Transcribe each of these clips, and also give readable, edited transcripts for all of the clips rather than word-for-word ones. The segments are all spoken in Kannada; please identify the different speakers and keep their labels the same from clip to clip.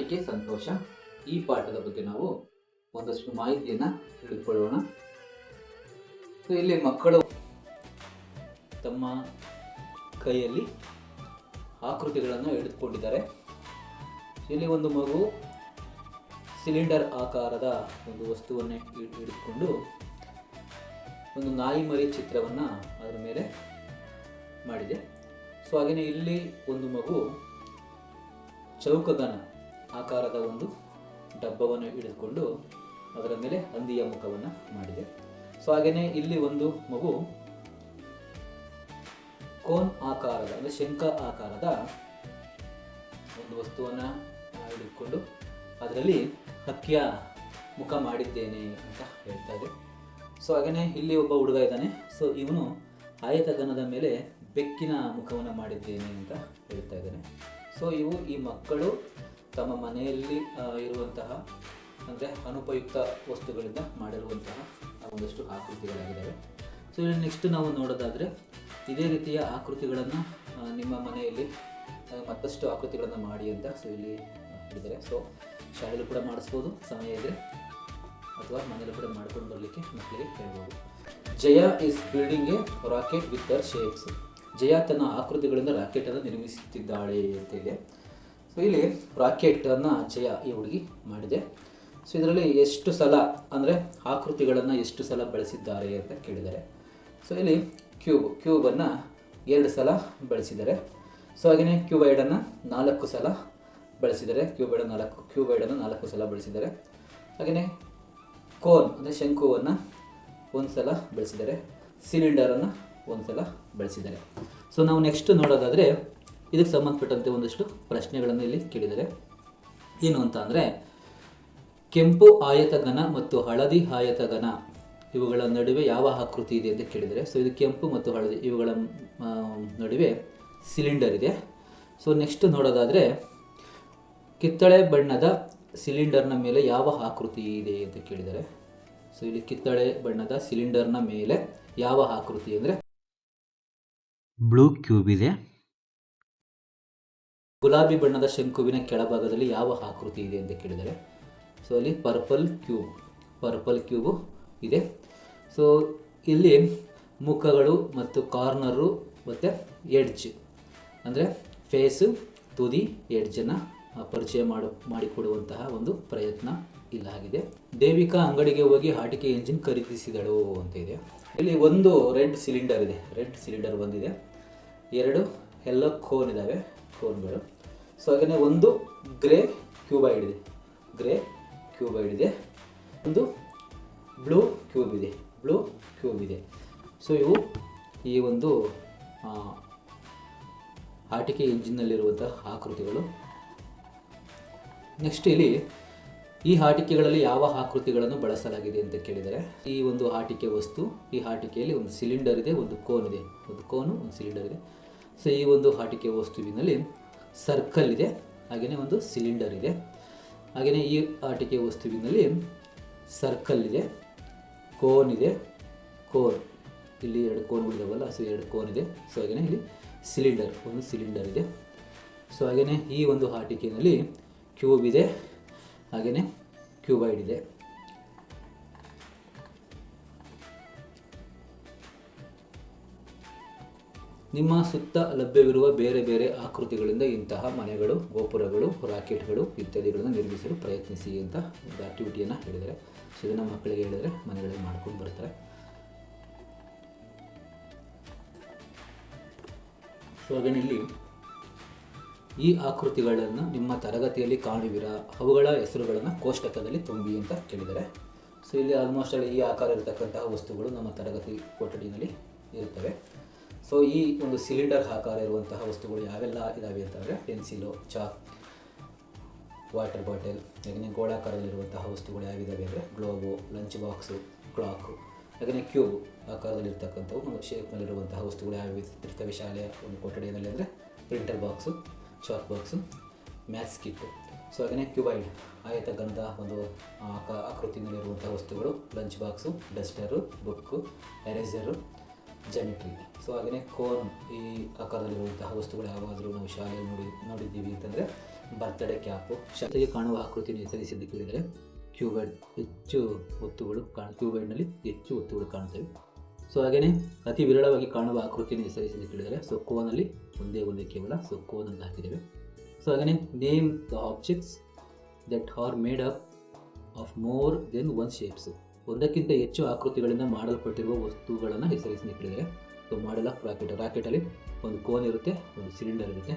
Speaker 1: ಆಟಿಕೆ ಸಂತೋಷ. ಈ ಪಾಠದ ಬಗ್ಗೆ ನಾವು ಒಂದಷ್ಟು ಮಾಹಿತಿಯನ್ನು ತಿಳಿದುಕೊಳ್ಳೋಣ. ಸೊ ಇಲ್ಲಿ ಮಕ್ಕಳು ತಮ್ಮ ಕೈಯಲ್ಲಿ ಆಕೃತಿಗಳನ್ನು ಹಿಡಿದುಕೊಂಡಿದ್ದಾರೆ. ಇಲ್ಲಿ ಒಂದು ಮಗು ಸಿಲಿಂಡರ್ ಆಕಾರದ ಒಂದು ವಸ್ತುವನ್ನು ಹಿಡಿದುಕೊಂಡು ಒಂದು ನಾಯಿ ಮರಿ ಚಿತ್ರವನ್ನು ಅದರ ಮೇಲೆ ಮಾಡಿದೆ. ಸೊ ಹಾಗೆಯೇ ಇಲ್ಲಿ ಒಂದು ಮಗು ಚೌಕಗನ ಆಕಾರದ ಒಂದು ಡಬ್ಬವನ್ನು ಹಿಡಿದುಕೊಂಡು ಅದರ ಮೇಲೆ ಹಂದಿಯ ಮುಖವನ್ನು ಮಾಡಿದೆ. ಸೊ ಹಾಗೆಯೇ ಇಲ್ಲಿ ಒಂದು ಮಗು ಕೋನ್ ಆಕಾರದ ಅಂದರೆ ಶಂಖ ಆಕಾರದ ಒಂದು ವಸ್ತುವನ್ನು ಹಿಡಿದುಕೊಂಡು ಅದರಲ್ಲಿ ಹಕ್ಕಿಯ ಮುಖ ಮಾಡಿದ್ದೇನೆ ಅಂತ ಹೇಳ್ತಾ ಇದೆ. ಸೊ ಹಾಗೆಯೇ ಇಲ್ಲಿ ಒಬ್ಬ ಹುಡುಗ ಇದ್ದಾನೆ. ಸೊ ಇವನು ಆಯತಗನದ ಮೇಲೆ ಬೆಕ್ಕಿನ ಮುಖವನ್ನು ಮಾಡಿದ್ದೇನೆ ಅಂತ ಹೇಳ್ತಾ ಇದ್ದಾನೆ. ಸೊ ಈ ಮಕ್ಕಳು ತಮ್ಮ ಮನೆಯಲ್ಲಿ ಇರುವಂತಹ ಅಂದರೆ ಅನುಪಯುಕ್ತ ವಸ್ತುಗಳಿಂದ ಮಾಡಿರುವಂತಹ ಒಂದಷ್ಟು ಆಕೃತಿಗಳಾಗಿದ್ದಾವೆ. ಸೊ ಇಲ್ಲಿ ನೆಕ್ಸ್ಟ್ ನಾವು ನೋಡೋದಾದರೆ ಇದೇ ರೀತಿಯ ಆಕೃತಿಗಳನ್ನು ನಿಮ್ಮ ಮನೆಯಲ್ಲಿ ಮತ್ತಷ್ಟು ಆಕೃತಿಗಳನ್ನು ಮಾಡಿ ಅಂತ ಸೊ ಇಲ್ಲಿ ಹೇಳಿದ್ದಾರೆ. ಸೊ ಶಾಲೆಯಲ್ಲೂ ಕೂಡ ಮಾಡಿಸ್ಬೋದು, ಸಮಯ ಇದ್ದರೆ, ಅಥವಾ ಮನೆಯಲ್ಲೂ ಕೂಡ ಮಾಡ್ಕೊಂಡು ಬರಲಿಕ್ಕೆ ಮಕ್ಕಳಿಗೆ ಹೇಳ್ಬೋದು. Jaya is building a rocket with their shapes. Jaya ತನ್ನ ಆಕೃತಿಗಳಿಂದ ರಾಕೆಟನ್ನು ನಿರ್ಮಿಸುತ್ತಿದ್ದಾಳೆ ಅಂತ ಇದೆ. ಸೊ ಇಲ್ಲಿ ರಾಕೆಟನ್ನು ಜಯ ಈ ಹುಡುಗಿ ಮಾಡಿದೆ. ಸೊ ಇದರಲ್ಲಿ ಎಷ್ಟು ಸಲ ಅಂದರೆ ಆಕೃತಿಗಳನ್ನು ಎಷ್ಟು ಸಲ ಬಳಸಿದ್ದಾರೆ ಅಂತ ಕೇಳಿದ್ದಾರೆ. ಸೊ ಇಲ್ಲಿ ಕ್ಯೂಬನ್ನು 2 ಸಲ ಬಳಸಿದ್ದಾರೆ. ಸೊ ಹಾಗೆಯೇ ಕ್ಯೂಬೈಡನ್ನು 4 ಸಲ ಬಳಸಿದ್ದಾರೆ. ಕ್ಯೂಬೈಡನ್ನು 4 ಸಲ ಬಳಸಿದ್ದಾರೆ. ಹಾಗೆಯೇ ಕೋನ್ ಅಂದರೆ ಶಂಕುವನ್ನು 1 ಸಲ ಬಳಸಿದ್ದಾರೆ. ಸಿಲಿಂಡರನ್ನು 1 ಸಲ ಬಳಸಿದ್ದಾರೆ. ಸೊ ನಾವು ನೆಕ್ಸ್ಟ್ ನೋಡೋದಾದರೆ ಇದಕ್ಕೆ ಸಂಬಂಧಪಟ್ಟಂತೆ ಒಂದಷ್ಟು ಪ್ರಶ್ನೆಗಳನ್ನು ಇಲ್ಲಿ ಕೇಳಿದ್ದಾರೆ. ಏನು ಅಂತ ಅಂದರೆ ಕೆಂಪು ಆಯತಘನ ಮತ್ತು ಹಳದಿ ಆಯತಘನ ಇವುಗಳ ನಡುವೆ ಯಾವ ಆಕೃತಿ ಇದೆ ಅಂತ ಕೇಳಿದ್ದಾರೆ. ಸೊ ಇದು ಕೆಂಪು ಮತ್ತು ಹಳದಿ ಇವುಗಳ ನಡುವೆ ಸಿಲಿಂಡರ್ ಇದೆ. ಸೊ ನೆಕ್ಸ್ಟ್ ನೋಡೋದಾದರೆ ಕಿತ್ತಳೆ ಬಣ್ಣದ ಸಿಲಿಂಡರ್ನ ಮೇಲೆ ಯಾವ ಆಕೃತಿ ಇದೆ ಅಂತ ಕೇಳಿದ್ದಾರೆ. ಸೊ ಇಲ್ಲಿ ಕಿತ್ತಳೆ ಬಣ್ಣದ ಸಿಲಿಂಡರ್ನ ಮೇಲೆ ಯಾವ ಆಕೃತಿ ಅಂದರೆ ಬ್ಲೂ ಕ್ಯೂಬ್ ಇದೆ. ಗುಲಾಬಿ ಬಣ್ಣದ ಶಂಕುವಿನ ಕೆಳಭಾಗದಲ್ಲಿ ಯಾವ ಆಕೃತಿ ಇದೆ ಅಂತ ಕೇಳಿದ್ದಾರೆ. ಸೊ ಅಲ್ಲಿ ಪರ್ಪಲ್ ಕ್ಯೂಬು ಇದೆ. ಸೊ ಇಲ್ಲಿ ಮುಖಗಳು ಮತ್ತು ಕಾರ್ನರು ಮತ್ತು ಎಡ್ಜ್ ಅಂದರೆ ಫೇಸು, ತುದಿ, ಎಡ್ಜನ್ನು ಪರಿಚಯ ಮಾಡಿಕೊಡುವಂತಹ ಒಂದು ಪ್ರಯತ್ನ ಇಲ್ಲಾಗಿದೆ. ದೇವಿಕಾ ಅಂಗಡಿಗೆ ಹೋಗಿ ಆಟಿಕೆ ಎಂಜಿನ್ ಖರೀದಿಸಿದಳು ಅಂತ ಇದೆ. ಇಲ್ಲಿ ಒಂದು ರೆಡ್ ಸಿಲಿಂಡರ್ ಒಂದಿದೆ, 2 ಎಲ್ಲೋ ಕೋನ್ಗಳು. ಸೊ ಹಾಗೆಯೇ ಒಂದು ಗ್ರೇ ಕ್ಯೂಬೈಡ್ ಇದೆ, ಒಂದು ಬ್ಲೂ ಕ್ಯೂಬ್ ಇದೆ. ಸೊ ಇವು ಈ ಒಂದು ಆಟಿಕೆ ಇಂಜಿನ್ನಲ್ಲಿರುವಂತಹ ಆಕೃತಿಗಳು. ನೆಕ್ಸ್ಟ್ ಇಲ್ಲಿ ಈ ಆಟಿಕೆಗಳಲ್ಲಿ ಯಾವ ಆಕೃತಿಗಳನ್ನು ಬಳಸಲಾಗಿದೆ ಅಂತ ಕೇಳಿದರೆ, ಈ ಒಂದು ಆಟಿಕೆ ವಸ್ತು, ಈ ಆಟಿಕೆಯಲ್ಲಿ ಒಂದು ಸಿಲಿಂಡರ್ ಇದೆ, ಒಂದು ಕೋನು, ಒಂದು ಸಿಲಿಂಡರ್ ಇದೆ. ಸೊ ಈ ಒಂದು ಆಟಿಕೆ ವಸ್ತುವಿನಲ್ಲಿ ಸರ್ಕಲ್ ಇದೆ, ಹಾಗೆಯೇ ಒಂದು ಸಿಲಿಂಡರ್ ಇದೆ. ಹಾಗೆಯೇ ಈ ಆಟಿಕೆ ವಸ್ತುವಿನಲ್ಲಿ ಸರ್ಕಲ್ ಇದೆ, ಕೋನ್ ಇದೆ, ಇಲ್ಲಿ 2 ಕೋನ್ಗಳಿದಾವಲ್ಲ, ಸೊ 2 ಕೋನ್ ಇದೆ. ಸೊ ಹಾಗೆಯೇ ಇಲ್ಲಿ ಒಂದು ಸಿಲಿಂಡರ್ ಇದೆ. ಸೊ ಹಾಗೆಯೇ ಈ ಒಂದು ಆಟಿಕೆಯಲ್ಲಿ ಕ್ಯೂಬ್ ಇದೆ, ಹಾಗೆಯೇ ಕ್ಯೂಬೈಡ್ ಇದೆ. ನಿಮ್ಮ ಸುತ್ತ ಲಭ್ಯವಿರುವ ಬೇರೆ ಬೇರೆ ಆಕೃತಿಗಳಿಂದ ಇಂತಹ ಮನೆಗಳು, ಗೋಪುರಗಳು, ರಾಕೆಟ್ಗಳು ಇತ್ಯಾದಿಗಳನ್ನು ನಿರ್ಮಿಸಲು ಪ್ರಯತ್ನಿಸಿ ಅಂತ ಒಂದು ಆಕ್ಟಿವಿಟಿಯನ್ನು ಹೇಳಿದ್ದಾರೆ. ಸೊ ಇದನ್ನು ಮಕ್ಕಳಿಗೆ ಹೇಳಿದರೆ ಮನೆಗಳಲ್ಲಿ ಮಾಡ್ಕೊಂಡು ಬರ್ತಾರೆ. ಸೊ ಹಾಗೆ ಇಲ್ಲಿ ಈ ಆಕೃತಿಗಳನ್ನು ನಿಮ್ಮ ತರಗತಿಯಲ್ಲಿ ಕಾಣುವಿರಾ, ಅವುಗಳ ಹೆಸರುಗಳನ್ನು ಕೋಷ್ಟಕದಲ್ಲಿ ತುಂಬಿ ಅಂತ ಕೇಳಿದ್ದಾರೆ. ಸೊ ಇಲ್ಲಿ ಆಲ್ಮೋಸ್ಟ್ ಈ ಆಕಾರ ಇರತಕ್ಕಂತಹ ವಸ್ತುಗಳು ನಮ್ಮ ತರಗತಿ ಕೊಠಡಿಯಲ್ಲಿ ಇರುತ್ತವೆ. ಸೊ ಈ ಒಂದು ಸಿಲಿಂಡರ್ ಆಕಾರ ಇರುವಂತಹ ವಸ್ತುಗಳು ಯಾವೆಲ್ಲ ಇದ್ದಾವೆ ಅಂತಂದರೆ ಪೆನ್ಸಿಲು, ಚಾಕ್, ವಾಟರ್ ಬಾಟಲ್, ಹಾಗೆಯೇ ಗೋಳಾಕಾರದಲ್ಲಿರುವಂತಹ ವಸ್ತುಗಳು ಯಾವಿದ್ದಾವೆ ಅಂದರೆ ಗ್ಲೋಬು, ಲಂಚ್ ಬಾಕ್ಸು, ಕ್ಲಾಕು, ಹಾಗೆಯೇ ಕ್ಯೂಬ್ ಆಕಾರದಲ್ಲಿರ್ತಕ್ಕಂಥವು ಒಂದು ಶೇಪ್ನಲ್ಲಿರುವಂತಹ ವಸ್ತುಗಳು ಯಾವ್ಯಾವ ಇರ್ತವೆ ಶಾಲೆಯ ಒಂದು ಕೊಠಡಿಯಲ್ಲಿ ಅಂದರೆ printer box, chalk box, maths kit. So ಹಾಗೆಯೇ ಕ್ಯೂಬೈಡ್ ಆಯತಗಂಧ ಒಂದು ಆಕೃತಿಯಲ್ಲಿರುವಂಥ ವಸ್ತುಗಳು, lunch box, duster, book, eraser, geometry. So ಹಾಗೆಯೇ ಕೋನ್ ಈ ಆಕಾರದಲ್ಲಿರುವಂತಹ ವಸ್ತುಗಳು ಯಾವಾದರೂ ನಾವು ಶಾಲೆಯಲ್ಲಿ ನೋಡಿದ್ದೀವಿ ಅಂತಂದರೆ ಬರ್ತ್ಡೇ ಕ್ಯಾಪು. ಶಾಲೆಗೆ ಕಾಣುವ ಆಕೃತಿಯನ್ನು ಹೆಸರಿಸಿದ್ದು ಕೇಳಿದರೆ ಕ್ಯೂಬೈಡ್ ಹೆಚ್ಚು ಒತ್ತುಗಳು ಕ್ಯೂಬೈಡ್ನಲ್ಲಿ ಹೆಚ್ಚು ಒತ್ತುಗಳು ಕಾಣುತ್ತವೆ. ಸೊ ಹಾಗೆಯೇ ಅತಿ ವಿರಳವಾಗಿ ಕಾಣುವ ಆಕೃತಿಯನ್ನು ಹೆಸರಿಸಿದ್ದು ಕೇಳಿದರೆ ಸೊ ಕೋನಲ್ಲಿ ಒಂದೇ ಕೇವಲ ಸೊ ಕೋನ್ ಅಂತ ಹಾಕಿದ್ದೇವೆ. ಸೊ ಹಾಗೆಯೇ name the objects that are made up of more than one shapes. ಒಂದಕ್ಕಿಂತ ಹೆಚ್ಚು ಆಕೃತಿಗಳಿಂದ ಮಾಡಲ್ಪಟ್ಟಿರುವ ವಸ್ತುಗಳನ್ನು ಹೆಸರಿಸಿ ಕೇಳಿದರೆ ಸೊ ಮಾಡೆಲ್ ಆಫ್ ರಾಕೆಟಲ್ಲಿ ಒಂದು ಕೋನ್ ಇರುತ್ತೆ, ಒಂದು ಸಿಲಿಂಡರ್ ಇರುತ್ತೆ.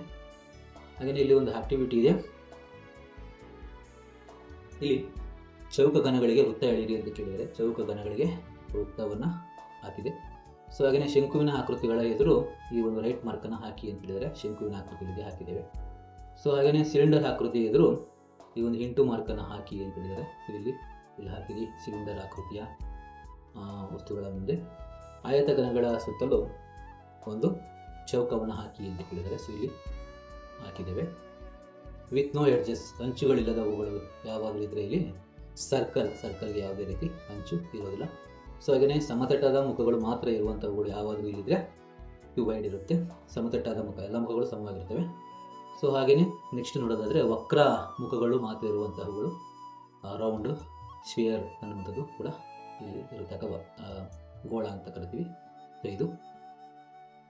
Speaker 1: ಹಾಗೆಯೇ ಇಲ್ಲಿ ಒಂದು ಆಕ್ಟಿವಿಟಿ ಇದೆ. ಇಲ್ಲಿ ಚೌಕಘನಗಳಿಗೆ ವೃತ್ತ ಎಳೆಯಿರಿ ಅಂತ ಕೇಳಿದರೆ ಚೌಕಘನಗಳಿಗೆ ವೃತ್ತವನ್ನು ಹಾಕಿದೆ. ಸೊ ಹಾಗೆಯೇ ಶಂಕುವಿನ ಆಕೃತಿಗಳ ಎದುರು ಈ ಒಂದು ರೈಟ್ ಮಾರ್ಕನ್ನು ಹಾಕಿ ಅಂತ ಹೇಳಿದರೆ ಶಂಕುವಿನ ಆಕೃತಿಗಳಿಗೆ ಹಾಕಿದ್ದೇವೆ. ಸೊ ಹಾಗೆಯೇ ಸಿಲಿಂಡರ್ ಆಕೃತಿ ಎದುರು ಈ ಒಂದು ಇಂಟು ಮಾರ್ಕನ್ನು ಹಾಕಿ ಅಂತ ಹೇಳಿದರೆ ಸೊ ಇಲ್ಲಿ ಹಾಕಿದೆ ಸಿಲಿಂಡರ್ ಆಕೃತಿಯ ವಸ್ತುಗಳ ಮುಂದೆ. ಆಯತಘನಗಳ ಸುತ್ತಲೂ ಒಂದು ಚೌಕವನ್ನು ಹಾಕಿ ಅಂತ ಕೇಳಿದರೆ ಸೊ ಇಲ್ಲಿ ಹಾಕಿದ್ದೇವೆ. ವಿತ್ ನೋ ಎಡ್ಜಸ್, ಅಂಚುಗಳಿಲ್ಲದವುಗಳು ಯಾವಾಗಲೂ ಇದ್ದರೆ ಇಲ್ಲಿ ಸರ್ಕಲ್ಗೆ ಯಾವುದೇ ರೀತಿ ಅಂಚು ಇರೋದಿಲ್ಲ. ಸೊ ಹಾಗೆಯೇ ಸಮತಟ್ಟಾದ ಮುಖಗಳು ಮಾತ್ರ ಇರುವಂಥವುಗಳು ಯಾವಾಗಲೂ ಇಲ್ಲಿದ್ರೆ ಕ್ಯೂಬೈಡ್ ಇರುತ್ತೆ. ಸಮತಟ್ಟಾದ ಮುಖ, ಎಲ್ಲ ಮುಖಗಳು ಸಮವಾಗಿರ್ತವೆ. ಸೊ ಹಾಗೆಯೇ ನೆಕ್ಸ್ಟ್ ನೋಡೋದಾದರೆ ವಕ್ರ ಮುಖಗಳು ಮಾತ್ರ ಇರುವಂತಹವುಗಳು ರೌಂಡ್ ಸ್ಫಿಯರ್ ಅನ್ನುವಂಥದ್ದು ಕೂಡ ಇಲ್ಲಿ ಇರುತ್ತೆ, ಅಥವಾ ಗೋಳ ಅಂತ ಕರಿತೀವಿ. ಸೊ ಇದು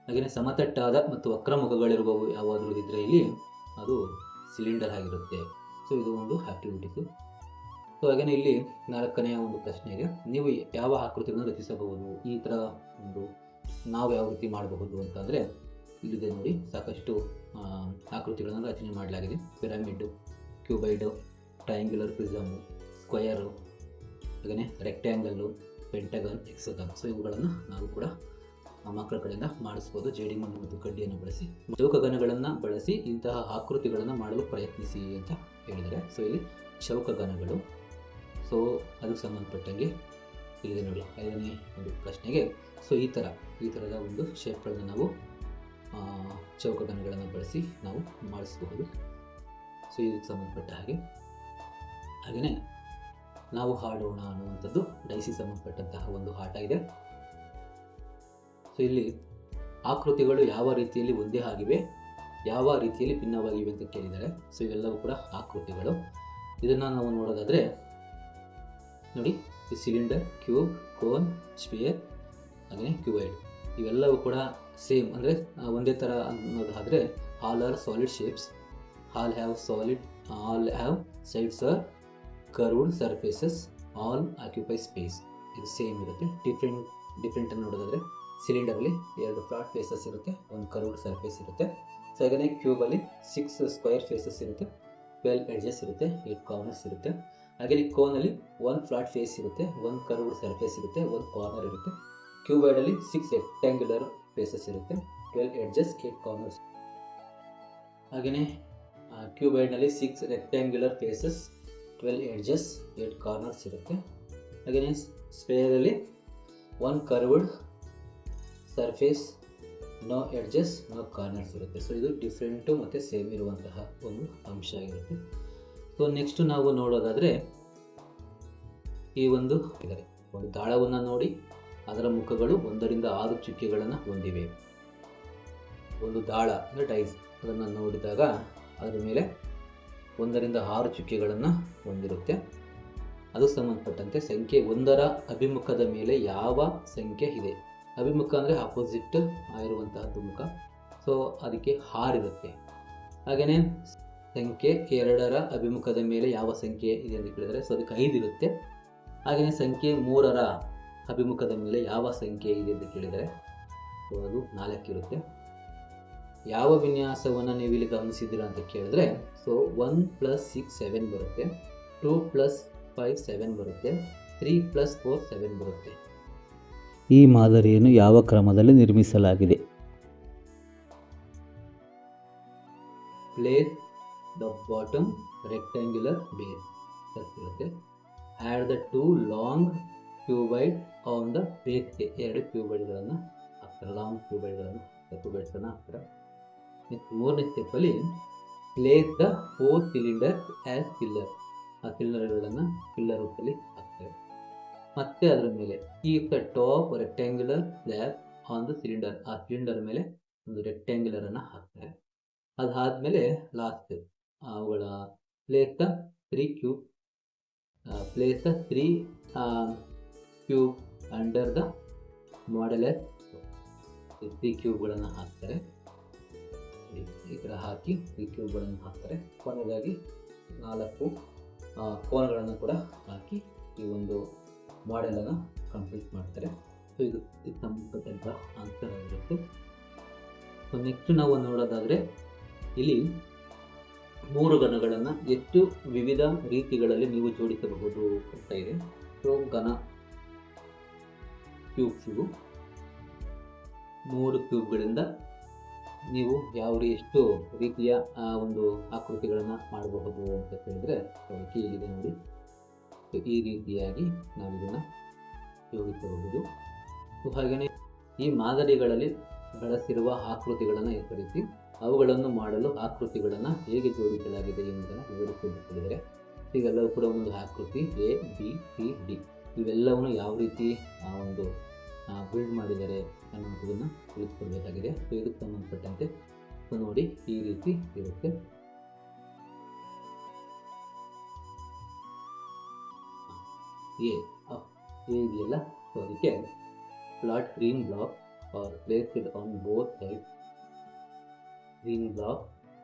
Speaker 1: ಹಾಗೆಯೇ ಸಮತಟ್ಟಾದ ಮತ್ತು ವಕ್ರ ಮುಖಗಳಿರುವವು ಯಾವಾದರೂ ಇದ್ದರೆ ಇಲ್ಲಿ ಅದು ಸಿಲಿಂಡರ್ ಆಗಿರುತ್ತೆ. ಸೊ ಇದು ಒಂದು ಆಕ್ಟಿವಿಟೀಸು. ಸೊ ಹಾಗೆಯೇ ಇಲ್ಲಿ 4ನೇ ಒಂದು ಪ್ರಶ್ನೆ ಇದೆ. ನೀವು ಯಾವ ಆಕೃತಿಗಳನ್ನು ರಚಿಸಬಹುದು, ಈ ಥರ ಒಂದು ನಾವು ಯಾವ ರೀತಿ ಮಾಡಬಹುದು ಅಂತಂದರೆ ಇಲ್ಲಿದೆ ನೋಡಿ, ಸಾಕಷ್ಟು ಆಕೃತಿಗಳನ್ನು ರಚನೆ ಮಾಡಲಾಗಿದೆ. ಪಿರಮಿಡ್ಡು, ಕ್ಯೂಬೈಡು, ಟ್ರಯಾಂಗ್ಯುಲರ್ ಪ್ರಿಸಮು, ಸ್ಕ್ವಯರು, ಹಾಗೆಯೇ ರೆಕ್ಟ್ಯಾಂಗಲ್ಲು, ಪೆಂಟಗನ್, ಹೆಕ್ಸಗನ್. ಸೊ ಇವುಗಳನ್ನು ನಾವು ಕೂಡ ಮಕ್ಕಳ ಕಡೆಯಿಂದ ಮಾಡಿಸ್ಬೋದು ಜೇಡಿಮಣ್ಣು ಮತ್ತು ಕಡ್ಡಿಯನ್ನು ಬಳಸಿ. ಚೌಕಘನಗಳನ್ನು ಬಳಸಿ ಇಂತಹ ಆಕೃತಿಗಳನ್ನು ಮಾಡಲು ಪ್ರಯತ್ನಿಸಿ ಅಂತ ಹೇಳಿದ್ದಾರೆ. ಸೊ ಇಲ್ಲಿ ಚೌಕಘನಗಳು, ಸೊ ಅದಕ್ಕೆ ಸಂಬಂಧಪಟ್ಟಂಗೆ ಇಲ್ಲಿದೆ ನೋಡಿ 5ನೇ ಒಂದು ಪ್ರಶ್ನೆಗೆ. ಸೊ ಈ ಥರದ ಒಂದು ಶೇಪ್ಗಳನ್ನು ನಾವು ಚೌಕಘನಗಳನ್ನು ಬಳಸಿ ನಾವು ಮಾಡಿಸಬಹುದು. ಸೊ ಇದಕ್ಕೆ ಸಂಬಂಧಪಟ್ಟ ಹಾಗೆಯೇ ನಾವು ಹಾಡೋಣ ಅನ್ನುವಂಥದ್ದು ಡೈಸಿ ಸಂಬಂಧಪಟ್ಟಂತಹ ಒಂದು ಆಟ ಇದೆ. ಸೊ ಇಲ್ಲಿ ಆಕೃತಿಗಳು ಯಾವ ರೀತಿಯಲ್ಲಿ ಒಂದೇ ಆಗಿವೆ, ಯಾವ ರೀತಿಯಲ್ಲಿ ಭಿನ್ನವಾಗಿವೆ ಅಂತ ಕೇಳಿದ್ದಾರೆ. ಸೊ ಇವೆಲ್ಲವೂ ಕೂಡ ಆಕೃತಿಗಳು. ಇದನ್ನು ನಾವು ನೋಡೋದಾದರೆ ನೋಡಿ, ಸಿಲಿಂಡರ್, ಕ್ಯೂಬ್, ಕೋನ್, ಸ್ಫಿಯರ್, ಹಾಗೆಯೇ ಕ್ಯೂಬೈಡ್ ಇವೆಲ್ಲವೂ ಕೂಡ ಸೇಮ್, ಅಂದರೆ ಒಂದೇ ಥರ ಅನ್ನೋದಾದರೆ all are solid shapes, all have sides are curved surfaces, all occupy space. ಇದು ಸೇಮ್ ಇರುತ್ತೆ. ಡಿಫ್ರೆಂಟ್ ಅನ್ನು ನೋಡೋದಾದರೆ ಸಿಲಿಂಡರಲ್ಲಿ 2 ಫ್ಲಾಟ್ ಫೇಸಸ್ ಇರುತ್ತೆ, ಒಂದು ಕರ್ವ್ಡ್ ಸರ್ಫೇಸ್ ಇರುತ್ತೆ. ಸೊ ಹಾಗೆಯೇ ಕ್ಯೂಬಲ್ಲಿ 6 ಸ್ಕ್ವೇರ್ ಫೇಸಸ್ ಇರುತ್ತೆ, 12 ಎಡ್ಜಸ್ ಇರುತ್ತೆ, 8 ಕಾರ್ನರ್ಸ್ ಇರುತ್ತೆ. ಹಾಗೆಯೇ ಕೋನಲ್ಲಿ 1 ಫ್ಲಾಟ್ ಫೇಸ್ ಇರುತ್ತೆ, 1 ಕರ್ವ್ಡ್ ಸರ್ಫೇಸ್ ಇರುತ್ತೆ, 1 ಕಾರ್ನರ್ ಇರುತ್ತೆ. ಕ್ಯೂಬೈಡಲ್ಲಿ 6 ರೆಕ್ಟ್ಯಾಂಗ್ಯುಲರ್ ಫೇಸಸ್ ಇರುತ್ತೆ, 12 ಎಡ್ಜಸ್, 8 ಕಾರ್ನರ್ಸ್. ಹಾಗೆಯೇ ಕ್ಯೂಬೈಡ್ನಲ್ಲಿ 6 ರೆಕ್ಟ್ಯಾಂಗ್ಯುಲರ್ ಫೇಸಸ್, 12 ಎಡ್ಜಸ್, 8 ಕಾರ್ನರ್ಸ್ ಇರುತ್ತೆ. ಹಾಗೆಯೇ ಸ್ಫೇರಲ್ಲಿ 1 curved surface, no edges, no corners ಇರುತ್ತೆ. ಸೊ ಇದು ಡಿಫ್ರೆಂಟು ಮತ್ತು ಸೇಮ್ ಇರುವಂತಹ ಒಂದು ಅಂಶ ಆಗಿರುತ್ತೆ. ಸೊ ನೆಕ್ಸ್ಟ್ ನಾವು ನೋಡೋದಾದರೆ ಈ ಒಂದು ದಾಳವನ್ನು ನೋಡಿ, ಅದರ ಮುಖಗಳು 1 ರಿಂದ 6 ಚುಕ್ಕೆಗಳನ್ನು ಹೊಂದಿವೆ. ಒಂದು ದಾಳ ಅಂದರೆ ಡೈಸ್, ಅದನ್ನು ನೋಡಿದಾಗ ಅದರ ಮೇಲೆ 1 ರಿಂದ 6 ಚುಕ್ಕೆಗಳನ್ನು ಹೊಂದಿರುತ್ತೆ. ಅದು ಸಂಬಂಧಪಟ್ಟಂತೆ ಸಂಖ್ಯೆ 1ರ ಅಭಿಮುಖದ ಮೇಲೆ ಯಾವ ಸಂಖ್ಯೆ ಇದೆ. ಅಭಿಮುಖ ಅಂದರೆ ಆಪೋಸಿಟ್ ಆಗಿರುವಂತಹದ್ದು ಮುಖ. ಸೊ ಅದಕ್ಕೆ 6 ಇರುತ್ತೆ. ಹಾಗೆಯೇ ಸಂಖ್ಯೆ 2ರ ಅಭಿಮುಖದ ಮೇಲೆ ಯಾವ ಸಂಖ್ಯೆ ಇದೆ ಅಂತ ಕೇಳಿದರೆ ಸೊ ಅದಕ್ಕೆ 5 ಇರುತ್ತೆ. ಹಾಗೆಯೇ ಸಂಖ್ಯೆ 3ರ ಅಭಿಮುಖದ ಮೇಲೆ ಯಾವ ಸಂಖ್ಯೆ ಇದೆ ಅಂತ ಕೇಳಿದರೆ ಸೊ ಅದು 4 ಇರುತ್ತೆ. ಯಾವ ವಿನ್ಯಾಸವನ್ನು ನೀವು ಇಲ್ಲಿ ಗಮನಿಸಿದ್ದೀರಾ ಅಂತ ಕೇಳಿದ್ರೆ ಸೊ 1 + 6 7 ಬರುತ್ತೆ, 2 + 5 7 ಬರುತ್ತೆ, 3 + 4 7 ಬರುತ್ತೆ. ಈ ಮಾದರಿಯನ್ನು ಯಾವ ಕ್ರಮದಲ್ಲಿ ನಿರ್ಮಿಸಲಾಗಿದೆ? Place the bottom rectangular base ಇರುತ್ತೆ. Add the 2 long cuboid on the ಬೇಸ್ಗೆ 2 ಕ್ಯೂಬೈಡ್ಗಳನ್ನು ಹಾಕ್ತಾರೆ, ಲಾಂಗ್ ಕ್ಯೂಬೈಡ್ಸನ್ನು ಹಾಕ್ತಾರೆ. ನೆಕ್ಸ್ಟ್ 3ನೇ ಸ್ಟೆಪ್ಪಲ್ಲಿ place the 4 cylinder as pillar, ಆ ಪಿಲ್ಲರ್ಗಳನ್ನು ಪಿಲ್ಲರ್ ರೂಪದಲ್ಲಿ ಹಾಕ್ತಾರೆ. ಮತ್ತೆ ಅದರ ಮೇಲೆ keep the top rectangular slab on the cylinder, ಆ ಸಿಲಿಂಡರ್ ಮೇಲೆ ಒಂದು ರೆಕ್ಟ್ಯಾಂಗ್ಯುಲರ್ ಅನ್ನು ಹಾಕ್ತಾರೆ. ಅದಾದಮೇಲೆ ಲಾಸ್ಟ್ ಅವುಗಳ place the 3 cube place the 3 cube under the modular. ಈ 3 ಕ್ಯೂಬ್ಗಳನ್ನು ಹಾಕ್ತಾರೆ. ಈ ಥರ ಹಾಕಿ 3 ಕ್ಯೂಬ್ಗಳನ್ನು ಹಾಕ್ತಾರೆ. ಕೊನೆಯದಾಗಿ 4 ಕೋನಗಳನ್ನು ಕೂಡ ಹಾಕಿ ಈ ಒಂದು ಮಾಡೆಲನ್ನು ಕಂಪ್ಲೀಟ್ ಮಾಡ್ತಾರೆ. ಸೊ ಇದು ಸಂಬಂಧಪಟ್ಟಂಥ ಆನ್ಸರ್ ಆಗಿರುತ್ತೆ. ಸೊ ನೆಕ್ಸ್ಟ್ ನಾವು ನೋಡೋದಾದರೆ ಇಲ್ಲಿ 3 ಘನಗಳನ್ನು ಎಷ್ಟು ವಿವಿಧ ರೀತಿಗಳಲ್ಲಿ ನೀವು ಜೋಡಿಸಬಹುದು ಅಂತ ಇದೆ. ಸೊ ಘನ ಕ್ಯೂಬ್ಸಿಗೂ 3 ಕ್ಯೂಬ್ಗಳಿಂದ ನೀವು ಎಷ್ಟು ರೀತಿಯ ಒಂದು ಆಕೃತಿಗಳನ್ನು ಮಾಡಬಹುದು ಅಂತ ಹೇಳಿದ್ರೆ ಕೀಲಿದೆ ನೋಡಿ. ಈ ರೀತಿಯಾಗಿ ನಾವು ಇದನ್ನು ಜೋಡಿಸಬಹುದು. ಸೊ ಹಾಗೆಯೇ ಈ ಮಾದರಿಗಳಲ್ಲಿ ಬಳಸಿರುವ ಆಕೃತಿಗಳನ್ನು ಹೆಸರಿಸಿ ಅವುಗಳನ್ನು ಮಾಡಲು ಆಕೃತಿಗಳನ್ನು ಹೇಗೆ ಜೋಡಿಸಲಾಗಿದೆ ಎಂಬುದನ್ನು ವಿವರಿಸಿದ್ದಾರೆ. ಇವೆಲ್ಲವೂ ಕೂಡ ಒಂದೊಂದು ಆಕೃತಿ A, B, C, D ಇವೆಲ್ಲವನ್ನು ಯಾವ ರೀತಿ ಒಂದು ಬಿಲ್ಡ್ ಮಾಡಿದ್ದಾರೆ ಅನ್ನೋದನ್ನು ತಿಳಿಸ್ಕೊಡ್ಬೇಕಾಗಿದೆ. ಸೊ ಇದಕ್ಕೆ ಸಂಬಂಧಪಟ್ಟಂತೆ ಸೊ ನೋಡಿ ಈ ರೀತಿ ಇರುತ್ತೆ. ಇದೆಯಲ್ಲ, ಸೊ ಅದಕ್ಕೆ flat green block are placed on both side. Green block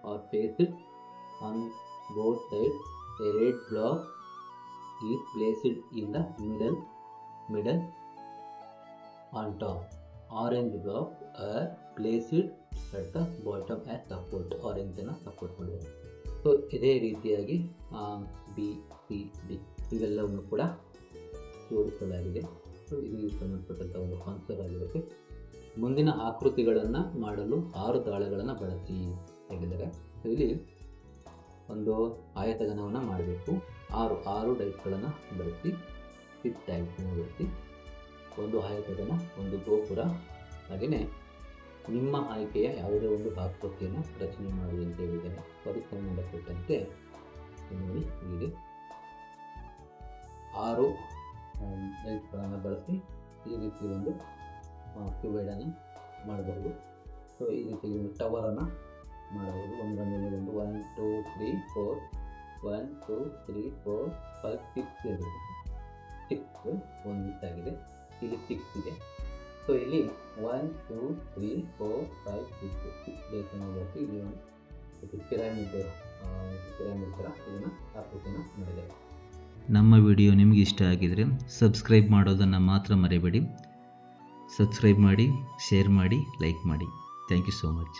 Speaker 1: are placed on both sides. A red block is placed in the middle on top. Orange block are placed at the bottom as support. Orange ಅನ್ನು ಸಪೋರ್ಟ್ ಮಾಡಿದ್ದಾರೆ. ಸೊ ಇದೇ ರೀತಿಯಾಗಿ B, C, D ಇವೆಲ್ಲವನ್ನು ಕೂಡ ಜೋಡಿಸಲಾಗಿದೆ. ಸೊ ಇದು ಸಂಬಂಧಪಟ್ಟಂಥ ಒಂದು ಕಾನ್ಸೆಪ್ಟ್ ಆಗಿರುತ್ತೆ. ಮುಂದಿನ ಆಕೃತಿಗಳನ್ನು ಮಾಡಲು 6 ದಾಳಗಳನ್ನು ಬಳಸಿ ಹೇಳಿದ್ದಾರೆ. ಇಲ್ಲಿ ಒಂದು ಆಯತಘನವನ್ನು ಮಾಡಬೇಕು. 6 ಡೈಸ್ಗಳನ್ನು ಬಳಸಿ 6 ಡೈಸ್ಗಳನ್ನು ಬಳಸಿ ಒಂದು ಆಯತಘನ, ಒಂದು ಗೋಪುರ, ಹಾಗೆಯೇ ನಿಮ್ಮ ಆಯ್ಕೆಯ ಯಾವುದೇ ಒಂದು ಆಕೃತಿಯನ್ನು ರಚನೆ ಮಾಡಿ ಅಂತ ಹೇಳಿದ್ದಾರೆ. ಅದಕ್ಕೆ ಸಂಬಂಧಪಟ್ಟಂತೆ ನೋಡಿ ಹೀಗೆ 6 ಡೈಸ್ಗಳನ್ನು ಬಳಸಿ ಈ ರೀತಿ ಒಂದು ಕ್ಯೂಬೈಡನ್ನು ಮಾಡಬಹುದು. ಸೊ ಈ ರೀತಿ ಒಂದು ಟವರನ್ನು ಮಾಡಬಹುದು. ಒಂದರ ಮೇಲೆ ಒಂದು 1 2 3 4 1 2 3 4 5 6 ಇದೆ. 6 ಒಂದು ಆಗಿದೆ. ಇಲ್ಲಿ 6 ಇದೆ. ಸೊ ಇಲ್ಲಿ 1 2 3 4 5 6 ಬೇಕನ್ನು ಬಳಸಿ ಇಲ್ಲಿ ಒಂದು ಪಿರಮಿಡ್ ಥರ ಇದನ್ನು ಆಕೃತಿಯನ್ನು ಮಾಡಿದ್ದಾರೆ.
Speaker 2: ನಮ್ಮ ವಿಡಿಯೋ ನಿಮಗೆ ಇಷ್ಟ ಆಗಿದರೆ ಸಬ್ಸ್ಕ್ರೈಬ್ ಮಾಡೋದನ್ನು ಮಾತ್ರ ಮರೆಯಬೇಡಿ. ಸಬ್ಸ್ಕ್ರೈಬ್ ಮಾಡಿ, ಶೇರ್ ಮಾಡಿ, ಲೈಕ್ ಮಾಡಿ. Thank you so much.